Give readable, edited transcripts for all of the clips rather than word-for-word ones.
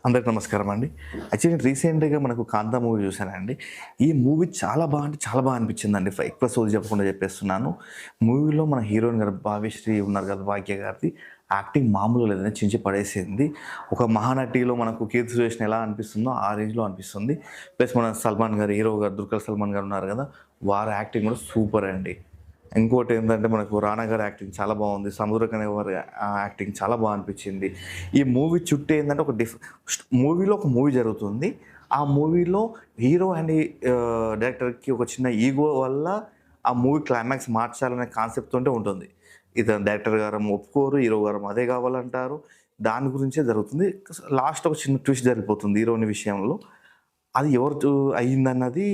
అందరికి నమస్కారం అండి. యాక్చువల్లీ రీసెంట్‌గా మనకు 'కాంతా' మూవీ చూశానండి. ఈ మూవీ చాలా అంటే చాలా అనిపించిందండి. ఎక్కువ సోది చెప్పకుండా చెప్పేస్తున్నాను. మూవీలో మన హీరోయిన్ గారు భాగ్యశ్రీ ఉన్నారు కదా! భాగ్య గారిది యాక్టింగ్ మామూలుగా లేదండి. చించి పడేసింది. ఒక మహానటిలో మనకు 'కీర్తి సురేష్‌ని' ఎలా అనిపిస్తుందో ఆ రేంజ్‌లో అనిపిస్తుంది. ప్లస్ మన సల్మాన్ గారు హీరో గారు 'దుల్కర్ సల్మాన్' గారు ఉన్నారు కదా! వారి యాక్టింగ్ కూడా సూపర్ అండి. ఇంకోటేందంటే మనకు 'రానా' గారి యాక్టింగ్ చాలా బావుంది. 'సముద్రకని' గారి యాక్టింగ్ చాలా అనిపిచ్చింది. ఈ మూవీ చుట్టూ ఏందంటే ఒక మూవీలో ఒక మూవీ జరుగుతుంది. ఆ మూవీలో హీరో అండ్ డైరెక్టర్‌కి ఒక చిన్న ఈగో వల్ల ఆ మూవీ క్లైమాక్స్ మార్చాలనే కాన్సెప్ట్ తోటే ఉంటుంది. ఇతను డైరెక్టర్ గారేమో ఒప్పుకోరు. హీరో గారేమో అదే కావాలంటారు. దాని గురించే జరుగుతుంది. లాస్ట్‌లో ఒక చిన్న ట్విస్ట్ జరిగిపోతుంది హీరోయిన్ విషయంలో. అది ఎవరితో అయిందన్నది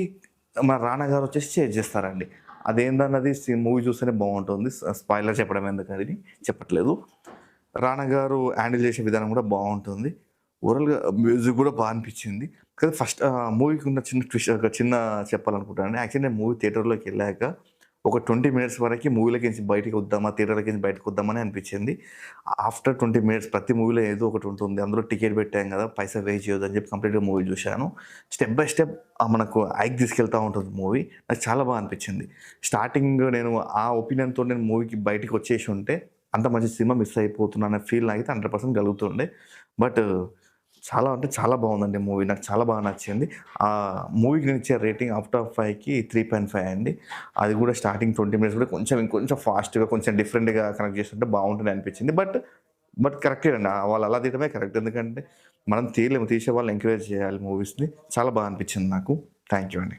మన 'రానా' గారొచ్చేసి చేంజ్ చేస్తారండి. అదేందన్నది మూవీ చూస్తేనే బావుంటుంది. స్పాయిలర్ చెప్పడం ఎందుకని చెప్పట్లేదు. 'రానా' గారు హ్యాండిల్ చేసే విధానం కూడా బావుంటుంది. ఓవరాల్‌గా మ్యూజిక్ కూడా అనిపిచ్చింది. కానీ ఫస్ట్ మూవీకి ఉన్న చిన్న ట్విస్ట్ ఒక చిన్న చెప్పాలనుకుంటానండి. యాక్చువల్లీ నేను మూవీ థియేటర్‌లోకెళ్ళాక ఒక 20 మినిట్స్ వరకి మూవీలోకించి బయటికి వద్దామా, థియేటర్‌లోకించి బయటకి వద్దామని అనిపిచ్చింది. ఆఫ్టర్ 20 మినిట్స్ ప్రతి మూవీలో ఏదో ఒకటి ఉంటుంది. అందులో టికెట్ పెట్టాం కదా! పైసా వేస్ట్ చేయొద్దని చెప్పి కంప్లీట్‌గా మూవీ చూశాను. స్టెప్ బై స్టెప్ మనకు హైక్ తీసుకెళ్తా ఉంటుంది మూవీ. నాకు చాలా అనిపిచ్చింది. స్టార్టింగ్ నేను ఆ ఒపీనియన్‌తో నేను మూవీకి బయటికి వచ్చేసి ఉంటే అంత మంచి సినిమా మిస్ అయిపోతున్నా అనే ఫీల్ నాకైతే 100% కలుగుతుండే. బట్ చాలా అంటే చాలా బావుందండి మూవీ. నాకు చాలా నచ్చింది. మూవీకి నేనిచ్చే రేటింగ్ ఔట్ ఆఫ్ 5కి 3.5 అండి. అది కూడా స్టార్టింగ్ 20 మినిట్స్ కూడా ఇంకొంచెం ఫాస్ట్‌గా కొంచెం డిఫరెంట్‌గా కనెక్ట్ చేస్తుంటే బావుంటది అనిపించింది. బట్ కరెక్టేనండి. వాళ్ళు అలా తీయడమే కరెక్ట్. ఎందుకంటే మనం తీయలేము. తీసే వాళ్ళని ఎంకరేజ్ చేయాలి మూవీస్‌ని. చాలా అనిపించింది నాకు. థాంక్ యూ అండి.